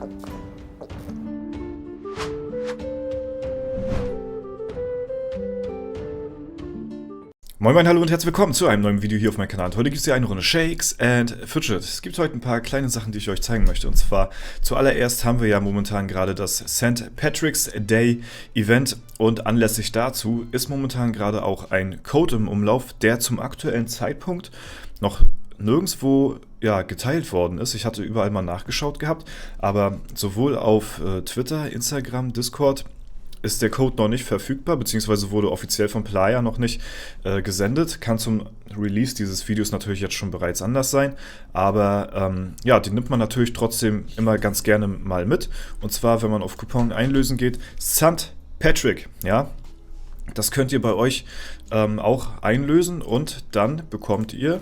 Moin Moin, hallo und herzlich willkommen zu einem neuen Video hier auf meinem Kanal. Heute gibt es hier eine Runde Shakes and Fidget. Es gibt heute ein paar kleine Sachen, die ich euch zeigen möchte. Und zwar zuallererst haben wir ja momentan gerade das St. Patrick's Day Event. Und anlässlich dazu ist momentan gerade auch ein Code im Umlauf, der zum aktuellen Zeitpunkt noch nirgendwo geteilt worden ist. Ich hatte überall mal nachgeschaut gehabt, aber sowohl auf Twitter, Instagram, Discord ist der Code noch nicht verfügbar, beziehungsweise wurde offiziell von Playa noch nicht gesendet. Kann zum Release dieses Videos natürlich jetzt schon bereits anders sein, aber die nimmt man natürlich trotzdem immer ganz gerne mal mit. Und zwar, wenn man auf Coupon einlösen geht, St. Patrick, ja, das könnt ihr bei euch auch einlösen und dann bekommt ihr,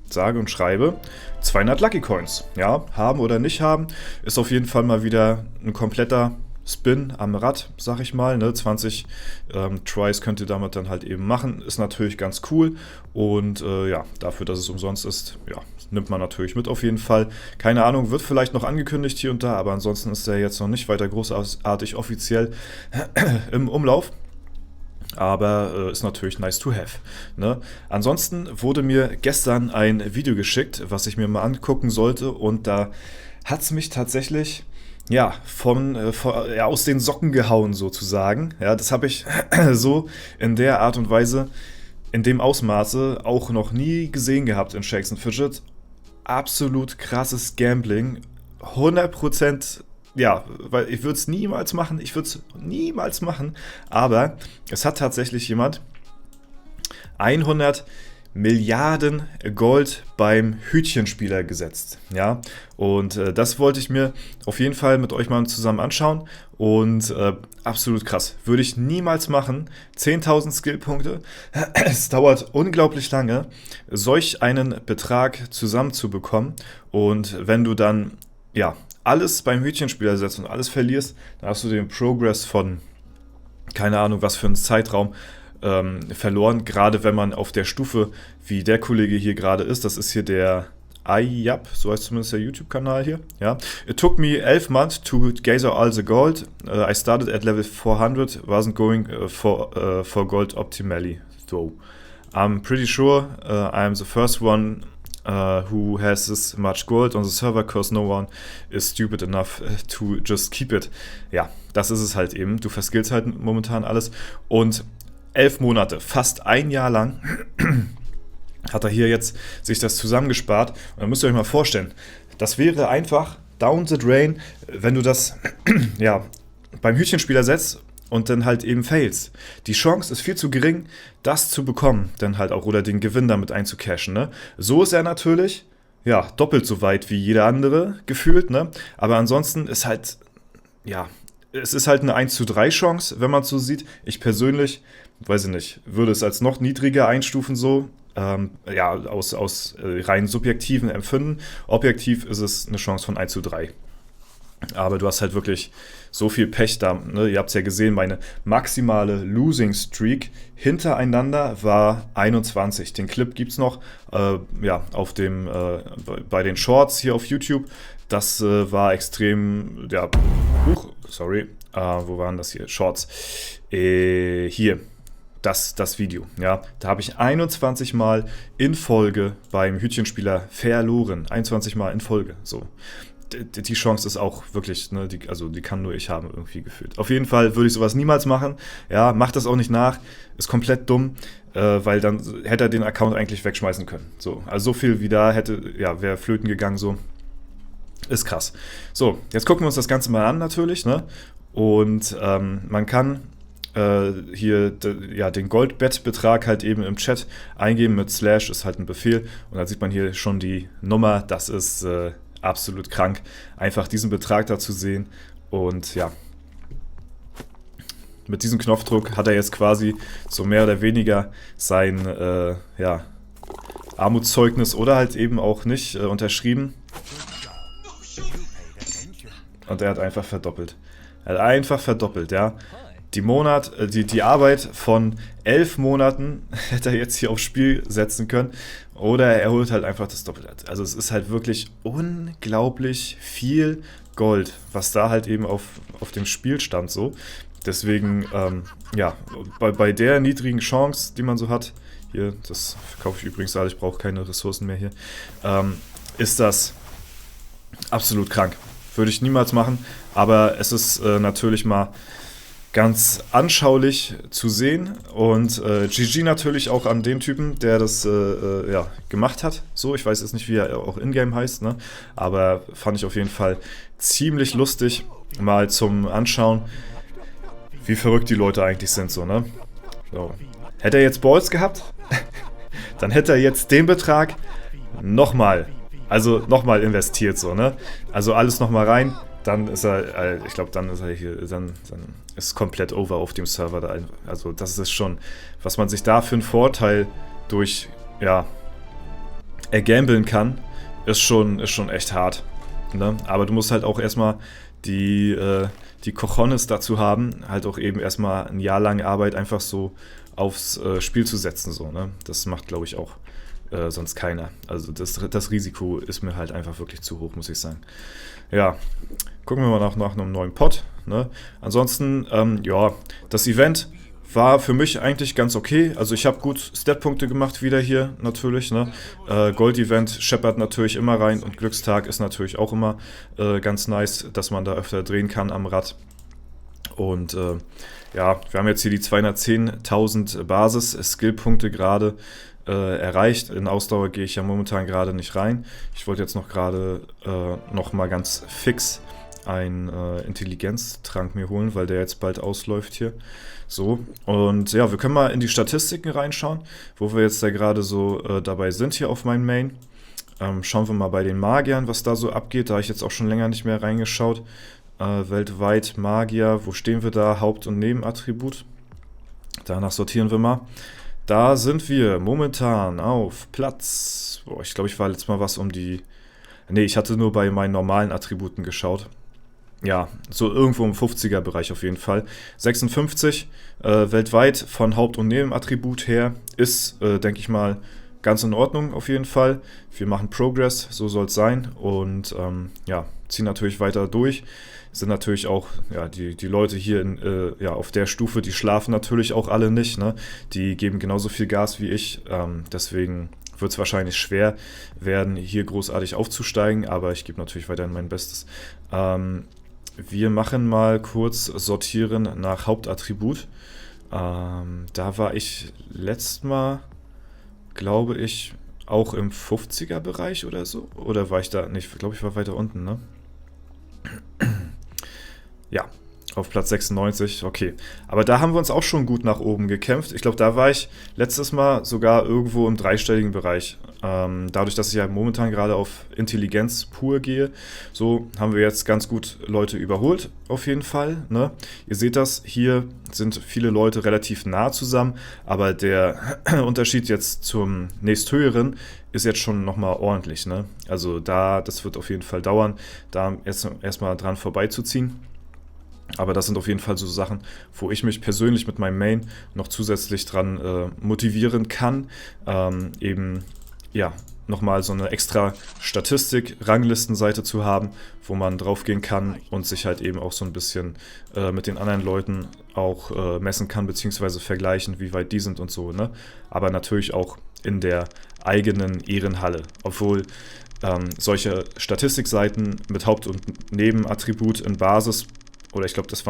sage und schreibe, 200 Lucky Coins. Ja, haben oder nicht haben, ist auf jeden Fall mal wieder ein kompletter Spin am Rad, sag ich mal, ne? 20 Tries könnt ihr damit dann halt eben machen, ist natürlich ganz cool und dafür, dass es umsonst ist, nimmt man natürlich mit auf jeden Fall. Keine Ahnung, wird vielleicht noch angekündigt hier und da, aber ansonsten ist der jetzt noch nicht weiter großartig offiziell im Umlauf. Aber ist natürlich nice to have. Ne? Ansonsten wurde mir gestern ein Video geschickt, was ich mir mal angucken sollte und da hat es mich tatsächlich aus den Socken gehauen sozusagen. Ja, das habe ich so in der Art und Weise, in dem Ausmaße auch noch nie gesehen gehabt in Shakes and Fidget. Absolut krasses Gambling. 100%, weil ich würde es niemals machen, aber es hat tatsächlich jemand 100 Milliarden Gold beim Hütchenspieler gesetzt, ja, und das wollte ich mir auf jeden Fall mit euch mal zusammen anschauen und absolut krass, würde ich niemals machen, 10.000 Skillpunkte, es dauert unglaublich lange, solch einen Betrag zusammenzubekommen und wenn du dann, alles beim Hütchenspieler setzt und alles verlierst, dann hast du den Progress von, keine Ahnung, was für einen Zeitraum, verloren, gerade wenn man auf der Stufe, wie der Kollege hier gerade ist, das ist hier der Ayap, so heißt zumindest der YouTube-Kanal hier, ja. It took me 11 months to gather all the gold. I started at level 400, wasn't going for gold optimally, though. I'm pretty sure I'm the first one who has this much gold on the server, cause no one is stupid enough to just keep it. Ja, das ist es halt eben. Du verskillst halt momentan alles und 11 Monate, fast ein Jahr lang hat er hier jetzt sich das zusammengespart. Und dann müsst ihr euch mal vorstellen, das wäre einfach down the drain, wenn du das beim Hütchenspieler setzt und dann halt eben failst. Die Chance ist viel zu gering, das zu bekommen, dann halt auch, oder den Gewinn damit einzucashen, ne? So ist er natürlich, doppelt so weit wie jeder andere gefühlt, ne? Aber ansonsten ist halt, es ist halt eine 1:3 Chance, wenn man es so sieht. Ich persönlich, weiß ich nicht, würde es als noch niedriger einstufen so, aus rein subjektiven Empfinden. Objektiv ist es eine Chance von 1:3. Aber du hast halt wirklich so viel Pech da, ne? Ihr habt es ja gesehen, meine maximale Losing Streak hintereinander war 21. Den Clip gibt es noch auf dem, bei den Shorts hier auf YouTube. Das war extrem, wo waren das hier? Shorts. Hier, das Video, ja. Da habe ich 21 Mal in Folge beim Hütchenspieler verloren. 21 Mal in Folge, so. Die Chance ist auch wirklich, ne, die kann nur ich haben, irgendwie gefühlt. Auf jeden Fall würde ich sowas niemals machen. Ja, macht das auch nicht nach. Ist komplett dumm, weil dann hätte er den Account eigentlich wegschmeißen können. So, also so viel wie da wäre flöten gegangen, so. Ist krass. So, jetzt gucken wir uns das Ganze mal an natürlich, ne? Und man kann hier den Goldbettbetrag halt eben im Chat eingeben mit / ist halt ein Befehl. Und dann sieht man hier schon die Nummer, das ist absolut krank, einfach diesen Betrag da zu sehen und mit diesem Knopfdruck hat er jetzt quasi so mehr oder weniger sein Armutszeugnis oder halt eben auch nicht unterschrieben und er hat einfach verdoppelt. Ja. Die Arbeit von 11 Monaten hätte er jetzt hier aufs Spiel setzen können. Oder er holt halt einfach das Doppelte. Also es ist halt wirklich unglaublich viel Gold, was da halt eben auf dem Spiel stand so. Deswegen, ja, bei der niedrigen Chance, die man so hat, hier, das verkaufe ich übrigens alle, ich brauche keine Ressourcen mehr hier, ist das absolut krank. Würde ich niemals machen, aber es ist natürlich mal ganz anschaulich zu sehen und GG natürlich auch an den Typen, der das ja, gemacht hat. So, ich weiß jetzt nicht, wie er auch in-game heißt, ne? Aber fand ich auf jeden Fall ziemlich lustig, mal zum Anschauen, wie verrückt die Leute eigentlich sind, so, ne? So. Hätte er jetzt Balls gehabt, dann hätte er jetzt den Betrag nochmal investiert, so, ne? Also alles nochmal rein, dann ist er, ich glaube, dann ist er hier, dann ist komplett over auf dem Server da. Also das ist schon, was man sich da für einen Vorteil durch, ja, ergambeln kann, ist schon echt hart, ne? Aber du musst halt auch erstmal die Cojones dazu haben, halt auch eben erstmal ein Jahr lang Arbeit einfach so aufs Spiel zu setzen, so, ne? Das macht, glaube ich, auch sonst keiner. Also das Risiko ist mir halt einfach wirklich zu hoch, muss ich sagen. Ja, gucken wir mal nach einem neuen Pot, ne? Ansonsten, ja, das Event war für mich eigentlich ganz okay. Also ich habe gut Stat-Punkte gemacht wieder hier, natürlich, ne? Gold-Event scheppert natürlich immer rein und Glückstag ist natürlich auch immer ganz nice, dass man da öfter drehen kann am Rad. Und ja, wir haben jetzt hier die 210.000 Basis-Skill-Punkte gerade erreicht. In Ausdauer gehe ich ja momentan gerade nicht rein. Ich wollte jetzt noch gerade noch mal ganz fix einen Intelligenztrank mir holen, weil der jetzt bald ausläuft hier. So, und ja, wir können mal in die Statistiken reinschauen, wo wir jetzt da gerade so dabei sind hier auf meinem Main. Schauen wir mal bei den Magiern, was da so abgeht. Da habe ich jetzt auch schon länger nicht mehr reingeschaut. Weltweit Magier, wo stehen wir da? Haupt- und Nebenattribut. Danach sortieren wir mal. Da sind wir momentan auf Platz, boah, ich glaube, ich war letztes Mal was um die, nee, ich hatte nur bei meinen normalen Attributen geschaut. Ja, so irgendwo im 50er-Bereich auf jeden Fall. 56 weltweit von Haupt- und Nebenattribut her ist, denke ich mal, ganz in Ordnung auf jeden Fall. Wir machen Progress, so soll es sein und ja, ziehen natürlich weiter durch. Sind natürlich auch, ja, die Leute hier ja, auf der Stufe, die schlafen natürlich auch alle nicht, ne? Die geben genauso viel Gas wie ich, deswegen wird es wahrscheinlich schwer werden, hier großartig aufzusteigen, aber ich gebe natürlich weiterhin mein Bestes. Wir machen mal kurz sortieren nach Hauptattribut. Da war ich letztes Mal, glaube ich, auch im 50er-Bereich oder so. Oder war ich da nicht? Ich glaube, ich war weiter unten, ne? Ja, auf Platz 96, okay. Aber da haben wir uns auch schon gut nach oben gekämpft. Ich glaube, da war ich letztes Mal sogar irgendwo im dreistelligen Bereich. Dadurch, dass ich ja momentan gerade auf Intelligenz pur gehe, so haben wir jetzt ganz gut Leute überholt, auf jeden Fall, ne? Ihr seht das, hier sind viele Leute relativ nah zusammen, aber der Unterschied jetzt zum nächsthöheren ist jetzt schon nochmal ordentlich, ne? Also das wird auf jeden Fall dauern, da erstmal dran vorbeizuziehen. Aber das sind auf jeden Fall so Sachen, wo ich mich persönlich mit meinem Main noch zusätzlich dran motivieren kann. Eben, ja, nochmal so eine extra Statistik-Ranglistenseite zu haben, wo man draufgehen kann und sich halt eben auch so ein bisschen mit den anderen Leuten auch messen kann, beziehungsweise vergleichen, wie weit die sind und so, ne? Aber natürlich auch in der eigenen Ehrenhalle. Obwohl solche Statistikseiten mit Haupt- und Nebenattribut in Basis, oder ich glaube, das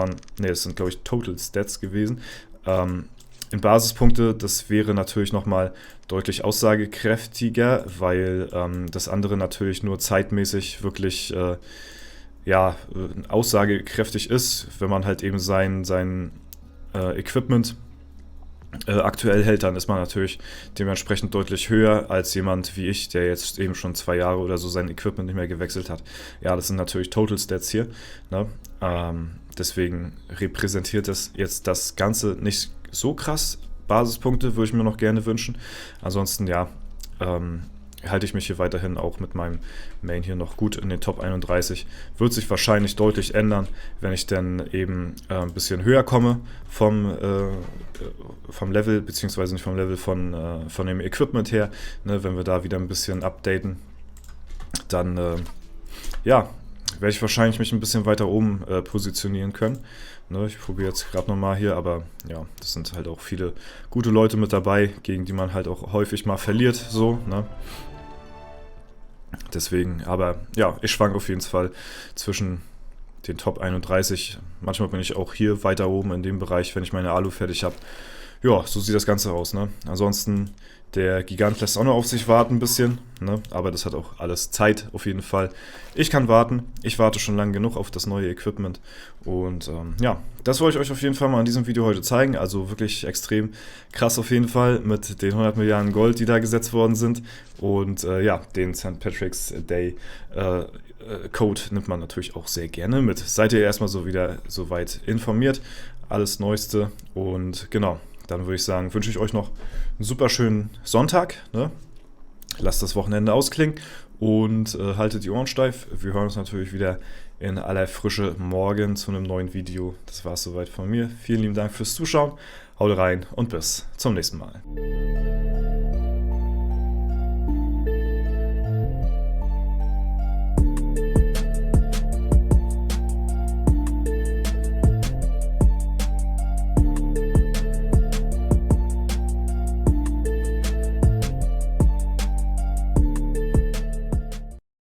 sind, glaube ich, Total Stats gewesen. In Basispunkte, das wäre natürlich nochmal deutlich aussagekräftiger, weil das andere natürlich nur zeitmäßig wirklich ja, aussagekräftig ist, wenn man halt eben sein Equipment aktuell hält, dann ist man natürlich dementsprechend deutlich höher als jemand wie ich, der jetzt eben schon 2 Jahre oder so sein Equipment nicht mehr gewechselt hat. Ja, das sind natürlich Total Stats hier, ne? Deswegen repräsentiert das jetzt das Ganze nicht so krass. Basispunkte würde ich mir noch gerne wünschen. Ansonsten, ja, halte ich mich hier weiterhin auch mit meinem Main hier noch gut in den Top 31. Wird sich wahrscheinlich deutlich ändern, wenn ich dann eben ein bisschen höher komme vom Level, beziehungsweise nicht vom Level von dem Equipment her. Ne, wenn wir da wieder ein bisschen updaten, dann ja, werde ich wahrscheinlich mich ein bisschen weiter oben positionieren können. Ne, ich probiere jetzt gerade nochmal hier, aber ja, das sind halt auch viele gute Leute mit dabei, gegen die man halt auch häufig mal verliert, so, ne. Deswegen, aber ja, ich schwank auf jeden Fall zwischen den Top 31. Manchmal bin ich auch hier weiter oben in dem Bereich, wenn ich meine Alu fertig habe. Ja, so sieht das Ganze aus, ne? Ansonsten, der Gigant lässt auch noch auf sich warten ein bisschen, ne? Aber das hat auch alles Zeit auf jeden Fall. Ich kann warten. Ich warte schon lange genug auf das neue Equipment. Und ja, das wollte ich euch auf jeden Fall mal in diesem Video heute zeigen. Also wirklich extrem krass auf jeden Fall mit den 100 Milliarden Gold, die da gesetzt worden sind. Und ja, den St. Patrick's Day Code nimmt man natürlich auch sehr gerne mit. Seid ihr erstmal so wieder soweit informiert. Alles Neueste. Und genau, dann würde ich sagen, wünsche ich euch noch einen super schönen Sonntag. Ne? Lasst das Wochenende ausklingen und haltet die Ohren steif. Wir hören uns natürlich wieder in aller Frische morgen zu einem neuen Video. Das war es soweit von mir. Vielen lieben Dank fürs Zuschauen. Haut rein und bis zum nächsten Mal.